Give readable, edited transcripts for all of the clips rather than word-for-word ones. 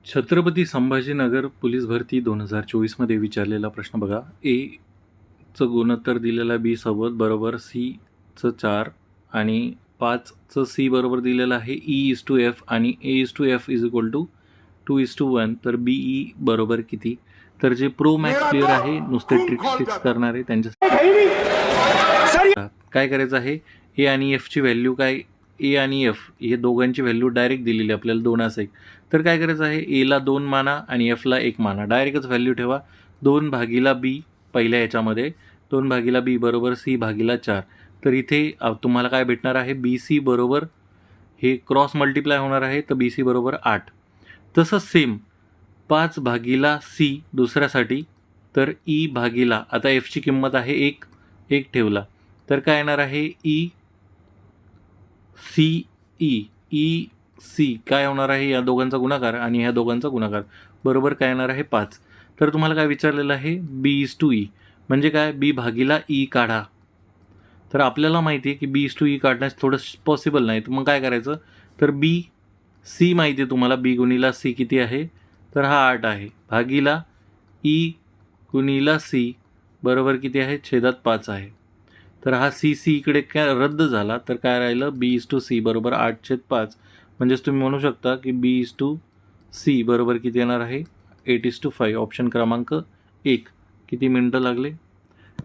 Chhatrapati Sambhajinagar police भरती 2024 मध्ये विचारलेला प्रश्न बघा. चं गुणोत्तर दिलेला बी सोबत बरोबर चं 4 आणि 5चं सी बरोबर दिलेलं आहे E:F आणि A:F इज इक्वल टू 2:1. तर BE बरोबर किती? तर जे प्रो मॅक्स प्लेयर आहे, नुसते ट्रिक्स करणारे त्यांच्या काय करायचं आहे, ए आणि एफची व्हॅल्यू काय, ए आणि एफ हे दोघांची व्हॅल्यू डायरेक्ट दिलेली आपल्याला 2:1. तर काय करायचं आहे, एला 2 माना आणि एफला 1 माना. डायरेक्टच व्हॅल्यू ठेवा. 2/बी पहिल्या याच्यामध्ये 2/बी बरोबर C/4. तर इथे तुम्हाला काय भेटणार आहे, BC बरोबर हे क्रॉस मल्टिप्लाय होणार आहे, तर BC बरोबर 8. तसंच सेम 5/C दुसऱ्यासाठी, तर E/, आता एफची किंमत आहे 1 ठेवला तर काय येणार आहे, EC काय होणार आहे, या दोघांचा गुणाकार आणि ह्या दोघांचा गुणाकार बरोबर काय येणार आहे 5. तर तुम्हाला काय विचारलेलं आहे, B:E म्हणजे काय, B/E काढा. तर आपल्याला माहिती आहे की B:E काढण्यास थोडं पॉसिबल नाही, तर मग काय करायचं, तर BC माहिती आहे तुम्हाला, B गुणिला C किती आहे, तर हा 8 आहे, भागीला E गुणिला C बरोबर किती आहे, छेदात 5 आहे. तर हा CC इकडे काय रद्द झाला, तर काय राहिलं, B:C बरोबर 8/5. म्हणजेच तुम्ही म्हणू शकता की B:C बरोबर किती येणार आहे, 8:5. ऑप्शन क्रमांक 1. किती मिनटं लागले,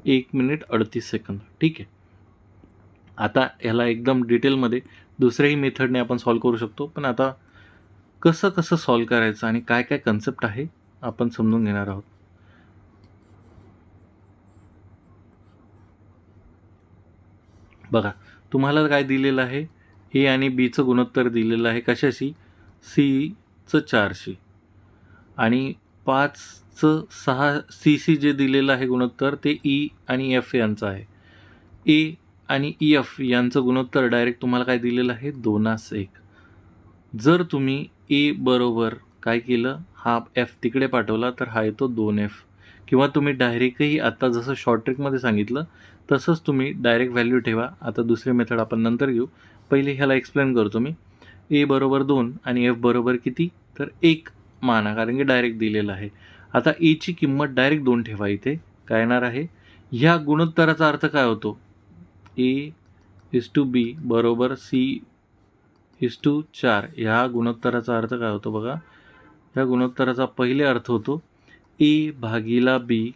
1 मिनिट 38 सेकंद. ठीक आहे. आता ह्याला एकदम डिटेलमध्ये दुसऱ्याही मेथडने आपण सॉल्व करू शकतो, पण आता कसं सॉल्व करायचं आणि काय काय कन्सेप्ट आहे आपण समजून घेणार आहोत. बघा, तुम्हाला काय दिलेलं आहे, ए आणि बीचं गुणोत्तर दिलेलं आहे कशाशी, Cचं 4शी आणि 5चं 6 CC जे दिलेलं आहे गुणोत्तर ते E आणि F यांचं आहे. ए आणि EF यांचं गुणोत्तर डायरेक्ट तुम्हाला काय दिलेलं आहे, 2:1. जर तुम्ही ए बरोबर काय केलं, हा F तिकडे पाठवला तर हा येतो 2F, किंवा तुम्ही डायरेक्टही आता जसं शॉर्ट ट्रिकमध्ये सांगितलं तसंच तुम्ही डायरेक्ट व्हॅल्यू ठेवा. आता दुसरी मेथड आपण नंतर घेऊ, पहिले ह्याला एक्सप्लेन करतो मी. ए बरोबर 2 आणि एफ बरोबर किती, तर 1 माना, कारण की डायरेक्ट दिलेलं आहे. आता एची किंमत डायरेक्ट 2 ठेवा. इथे काय येणार आहे, ह्या गुणोत्तराचा अर्थ काय होतो, A:B बरोबर C:4. ह्या गुणोत्तराचा अर्थ काय होतो बघा, ह्या गुणोत्तराचा पहिले अर्थ होतो A/B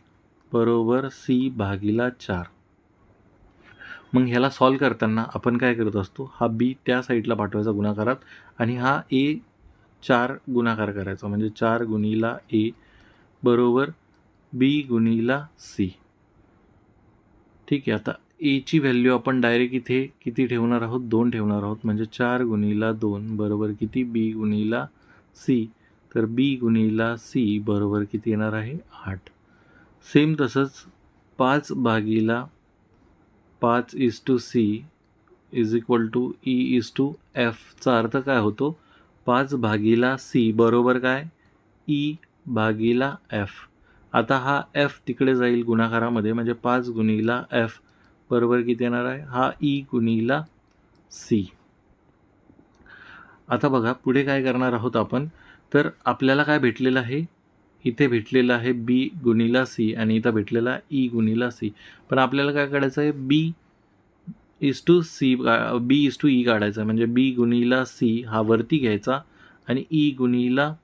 बरोबर C/4. मग ह्याला सॉल्व करताना आपण काय करत असतो, हा B त्या साईडला पाठवायचा गुणाकारात आणि हा A4 गुणाकार करायचा, म्हणजे 4 गुणिला A बरोबर B गुणिला C. ठीक आहे. आता एची व्हॅल्यू आपण डायरेक्ट इथे किती ठेवणार आहोत, 2 ठेवणार आहोत, म्हणजे 4 गुणिला 2 बरोबर किती, B गुणिला C. तर B गुणिला C बरोबर किती येणार आहे, 8. सेम तसंच 5/5 C is equal to E:F चा अर्थ काय होतो, 5/C बरोबर काय, E/F. आता हा F तिकडे जाईल गुणाकारामध्ये, म्हणजे 5 गुणिला F बरोबर किती येणार आहे, हा E गुणिला C. आता बघा पुढे काय करणार आहोत आपण, तर आपल्याला काय भेटलेलं आहे, इथे भेटलेलं आहे B गुणिला C आणि इथं भेटलेला E गुणिला C. पण आपल्याला काय काढायचं आहे, B:E काढायचा आहे, म्हणजे B गुणिला C हा वरती घ्यायचा आणि E गुणिला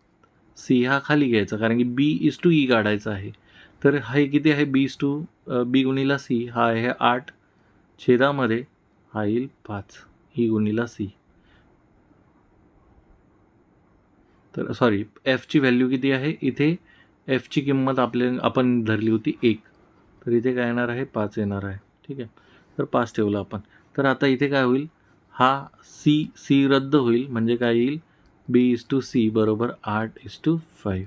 C हा खाली घ्यायचा, कारण की B:E काढायचा आहे. तर हे किती आहे, B गुणिला C हा आहे 8, छेदामध्ये हा येईल 5, E गुणिला C. तर सॉरी, एफची व्हॅल्यू किती आहे, इथे एफची किंमत आपण धरली होती 1, तर इथे काय येणार आहे, 5 येणार आहे. ठीक आहे, तर 5 ठेवलं आपण. तर आता इथे काय होईल, हा C रद्द होईल, म्हणजे काय येईल, B:C बरोबर 8:5.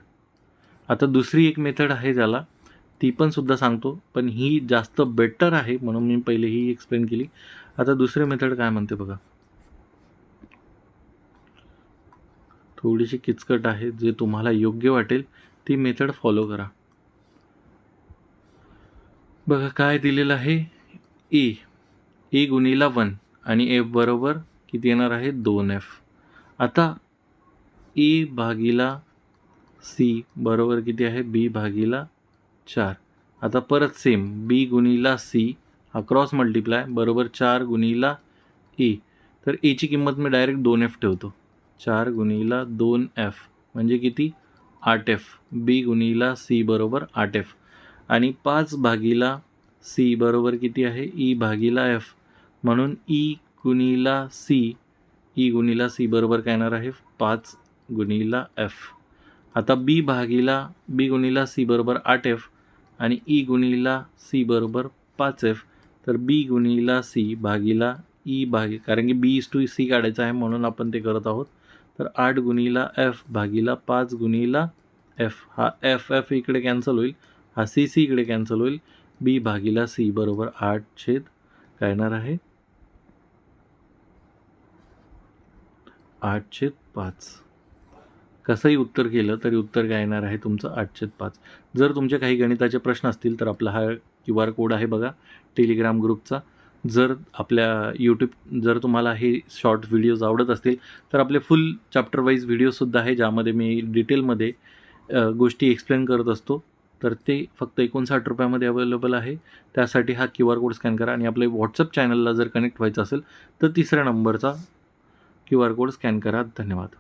आता दुसरी एक मेथड आहे ज्याला, ती पण सुद्धा सांगतो, पण ही जास्त बेटर आहे म्हणून मी पहिले ही एक्सप्लेन केली. आता दुसरी मेथड काय म्हणते बघा, थोडीशी किचकट आहे, जे तुम्हाला योग्य वाटेल ती मेथड फॉलो करा. बघा काय दिलेलं आहे, ए गुणिला 1 आणि एफ बरोबर किती येणार आहे, 2F. आता A/2 सी बरोबर किती आहे बी भागीला 4. आता परत सेम बी गुणीला सी हा क्रॉस मल्टिप्लाय बरोबर 4 गुणीला ए. तर एची किंमत मी डायरेक्ट 2F ठेवतो. 4 गुणीला 2F म्हणजे किती 8F. बी गुणीला सी बरोबर 8F आणि 5 भागीला सी बरोबर किती आहे ई भागीला एफ. म्हणून ई गुणीला सी बरोबर काय येणार आहे 5 गुणीला एफ. आता बी गुणीला सी बरोबर 8F आणि ई गुणीला सी बरोबर 5F. तर बी गुणीला सी भागीला ई कारण की बी टू सी काढायचं आहे म्हणून आपण ते करत आहोत. तर 8 गुणीला एफ भागीला 5 गुणीला एफ. हा एफ इकडे कॅन्सल होईल, हा सी इकडे कॅन्सल होईल. बी भागीला सी बरोबर 8/5 काय येणार आहे 8/5. कसंही उत्तर केलं तरी उत्तर काय येणार आहे तुमचं 8/5. जर तुमचे काही गणिताचे प्रश्न असतील तर आपला हा QR कोड आहे बघा टेलिग्राम ग्रुपचा. जर जर तुम्हाला हे शॉर्ट व्हिडिओज आवडत असतील तर आपले फुल चॅप्टर वाईज व्हिडिओसुद्धा आहे ज्यामध्ये मी डिटेलमध्ये गोष्टी एक्सप्लेन करत असतो. तर ते फक्त 59 रुपयामध्ये अवेलेबल आहे. त्यासाठी हा QR कोड स्कॅन करा आणि आपल्या व्हॉट्सअप चॅनलला जर कनेक्ट व्हायचं असेल तर 3ऱ्या नंबरचा QR कोड स्कॅन करा. धन्यवाद.